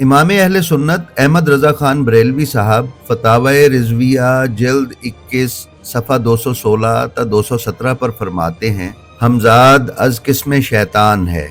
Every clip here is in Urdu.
امام اہل سنت احمد رضا خان بریلوی صاحب فتاوی رضویہ جلد 21 صفحہ 216 تا 217 پر فرماتے ہیں، ہمزاد از قسم شیطان ہے،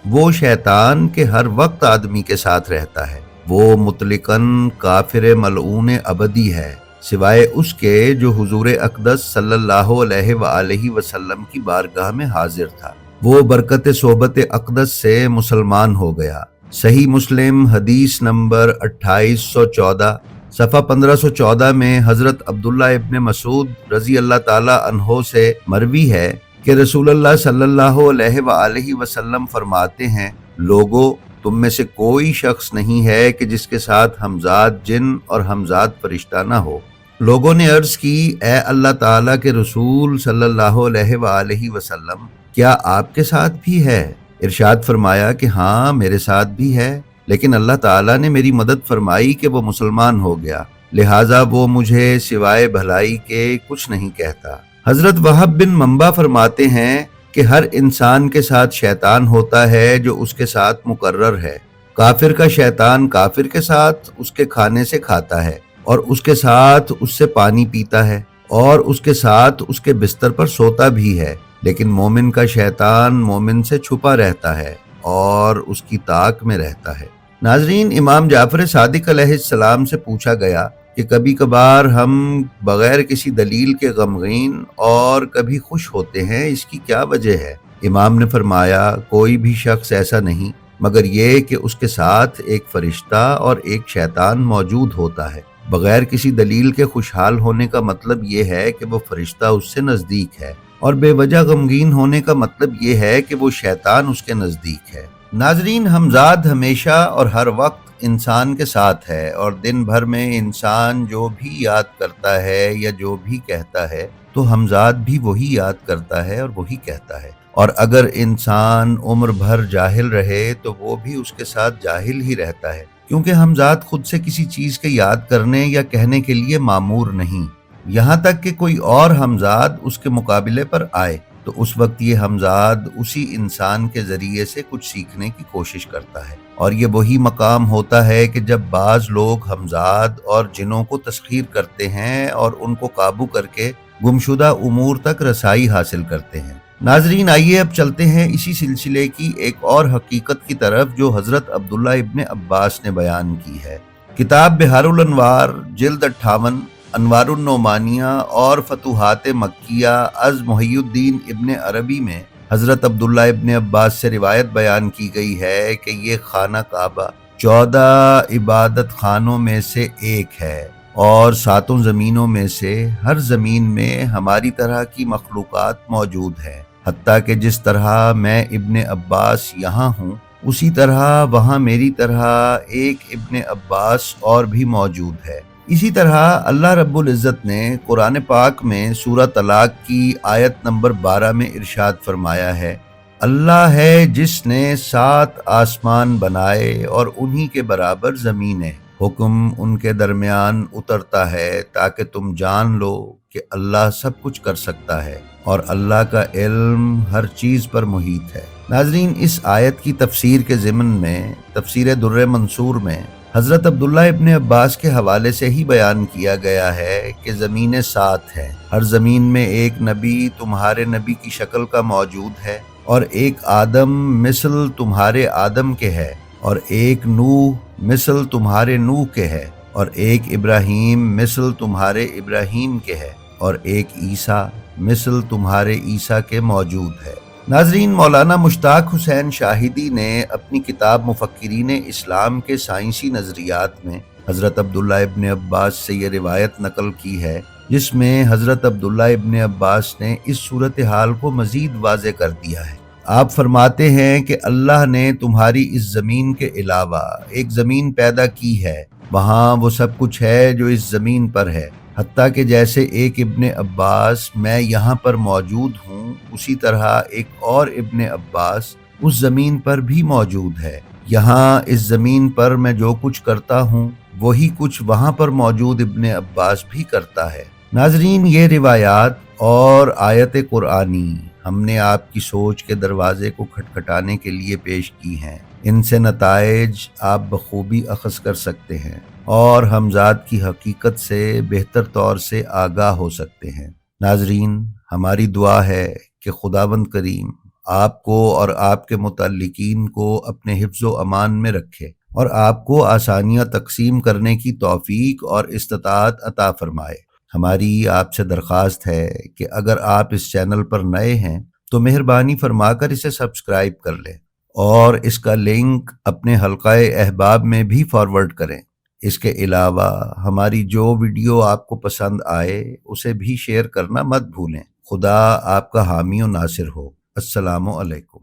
وہ شیطان کے ہر وقت آدمی کے ساتھ رہتا ہے، وہ مطلقاً کافر ملعون ابدی ہے، سوائے اس کے جو حضور اقدس صلی اللہ علیہ وآلہ وسلم کی بارگاہ میں حاضر تھا، وہ برکت صحبت اقدس سے مسلمان ہو گیا۔ صحیح مسلم حدیث نمبر 2814 صفحہ 1514 میں حضرت عبداللہ ابن مسعود رضی اللہ تعالی عنہ سے مروی ہے کہ رسول اللہ صلی اللہ علیہ وآلہ وسلم فرماتے ہیں، لوگو تم میں سے کوئی شخص نہیں ہے کہ جس کے ساتھ ہمزاد جن اور ہمزاد فرشتہ نہ ہو۔ لوگوں نے عرض کی، اے اللہ تعالیٰ کے رسول صلی اللہ علیہ وآلہ وسلم، کیا آپ کے ساتھ بھی ہے؟ ارشاد فرمایا کہ ہاں میرے ساتھ بھی ہے، لیکن اللہ تعالیٰ نے میری مدد فرمائی کہ وہ مسلمان ہو گیا، لہٰذا وہ مجھے سوائے بھلائی کے کچھ نہیں کہتا۔ حضرت وہب بن منبع فرماتے ہیں کہ ہر انسان کے ساتھ شیطان ہوتا ہے جو اس کے ساتھ مقرر ہے۔ کافر کا شیطان کافر کے ساتھ اس کے کھانے سے کھاتا ہے اور اس کے ساتھ اس سے پانی پیتا ہے اور اس کے ساتھ اس کے بستر پر سوتا بھی ہے، لیکن مومن کا شیطان مومن سے چھپا رہتا ہے اور اس کی طاق میں رہتا ہے۔ ناظرین، امام جعفر صادق علیہ السلام سے پوچھا گیا کہ کبھی کبھار ہم بغیر کسی دلیل کے غمگین اور کبھی خوش ہوتے ہیں، اس کی کیا وجہ ہے؟ امام نے فرمایا، کوئی بھی شخص ایسا نہیں مگر یہ کہ اس کے ساتھ ایک فرشتہ اور ایک شیطان موجود ہوتا ہے۔ بغیر کسی دلیل کے خوشحال ہونے کا مطلب یہ ہے کہ وہ فرشتہ اس سے نزدیک ہے، اور بے وجہ غمگین ہونے کا مطلب یہ ہے کہ وہ شیطان اس کے نزدیک ہے۔ ناظرین، ہمزاد ہمیشہ اور ہر وقت انسان کے ساتھ ہے، اور دن بھر میں انسان جو بھی یاد کرتا ہے یا جو بھی کہتا ہے تو ہمزاد بھی وہی یاد کرتا ہے اور وہی کہتا ہے، اور اگر انسان عمر بھر جاہل رہے تو وہ بھی اس کے ساتھ جاہل ہی رہتا ہے، کیونکہ ہمزاد خود سے کسی چیز کے یاد کرنے یا کہنے کے لیے مامور نہیں، یہاں تک کہ کوئی اور ہمزاد اس کے مقابلے پر آئے تو اس وقت یہ ہمزاد اسی انسان کے ذریعے سے کچھ سیکھنے کی کوشش کرتا ہے، اور یہ وہی مقام ہوتا ہے کہ جب بعض لوگ ہمزاد اور جنوں کو تسخیر کرتے ہیں اور ان کو قابو کر کے گمشدہ امور تک رسائی حاصل کرتے ہیں۔ ناظرین، آئیے اب چلتے ہیں اسی سلسلے کی ایک اور حقیقت کی طرف جو حضرت عبداللہ ابن عباس نے بیان کی ہے۔ کتاب بحار الانوار جلد 58 انوار النعمانیہ اور فتوحات مکیہ از محی الدین ابن عربی میں حضرت عبداللہ ابن عباس سے روایت بیان کی گئی ہے کہ یہ خانہ کعبہ 14 عبادت خانوں میں سے ایک ہے، اور 7 زمینوں میں سے ہر زمین میں ہماری طرح کی مخلوقات موجود ہیں، حتیٰ کہ جس طرح میں ابن عباس یہاں ہوں اسی طرح وہاں میری طرح ایک ابن عباس اور بھی موجود ہے۔ اسی طرح اللہ رب العزت نے قرآن پاک میں سورہ طلاق کی آیت نمبر 12 میں ارشاد فرمایا ہے، اللہ ہے جس نے 7 آسمان بنائے اور انہی کے برابر زمینیں، حکم ان کے درمیان اترتا ہے تاکہ تم جان لو کہ اللہ سب کچھ کر سکتا ہے اور اللہ کا علم ہر چیز پر محیط ہے۔ ناظرین، اس آیت کی تفسیر کے ضمن میں تفسیر در منصور میں حضرت عبداللہ ابن عباس کے حوالے سے ہی بیان کیا گیا ہے کہ زمینیں 7 ہیں، ہر زمین میں ایک نبی تمہارے نبی کی شکل کا موجود ہے، اور ایک آدم مثل تمہارے آدم کے ہے، اور ایک نوح مثل تمہارے نوح کے ہے، اور ایک ابراہیم مثل تمہارے ابراہیم کے ہے، اور ایک عیسیٰ مثل تمہارے عیسیٰ کے موجود ہے۔ ناظرین، مولانا مشتاق حسین شاہدی نے اپنی کتاب مفکرین اسلام کے سائنسی نظریات میں حضرت عبداللہ ابن عباس سے یہ روایت نقل کی ہے، جس میں حضرت عبداللہ ابن عباس نے اس صورتحال کو مزید واضح کر دیا ہے۔ آپ فرماتے ہیں کہ اللہ نے تمہاری اس زمین کے علاوہ ایک زمین پیدا کی ہے، وہاں وہ سب کچھ ہے جو اس زمین پر ہے، حتیٰ کہ جیسے ایک ابن عباس میں یہاں پر موجود ہوں اسی طرح ایک اور ابن عباس اس زمین پر بھی موجود ہے، یہاں اس زمین پر میں جو کچھ کرتا ہوں وہی کچھ وہاں پر موجود ابن عباس بھی کرتا ہے۔ ناظرین، یہ روایات اور آیت قرآنی ہم نے آپ کی سوچ کے دروازے کو کھٹکھٹانے کے لیے پیش کی ہیں۔ ان سے نتائج آپ بخوبی اخذ کر سکتے ہیں اور ہم ذات کی حقیقت سے بہتر طور سے آگاہ ہو سکتے ہیں۔ ناظرین، ہماری دعا ہے کہ خداوند کریم آپ کو اور آپ کے متعلقین کو اپنے حفظ و امان میں رکھے اور آپ کو آسانیاں تقسیم کرنے کی توفیق اور استطاعت عطا فرمائے۔ ہماری آپ سے درخواست ہے کہ اگر آپ اس چینل پر نئے ہیں تو مہربانی فرما کر اسے سبسکرائب کر لیں اور اس کا لنک اپنے حلقہ احباب میں بھی فارورڈ کریں۔ اس کے علاوہ ہماری جو ویڈیو آپ کو پسند آئے اسے بھی شیئر کرنا مت بھولیں۔ خدا آپ کا حامی و ناصر ہو۔ السلام علیکم۔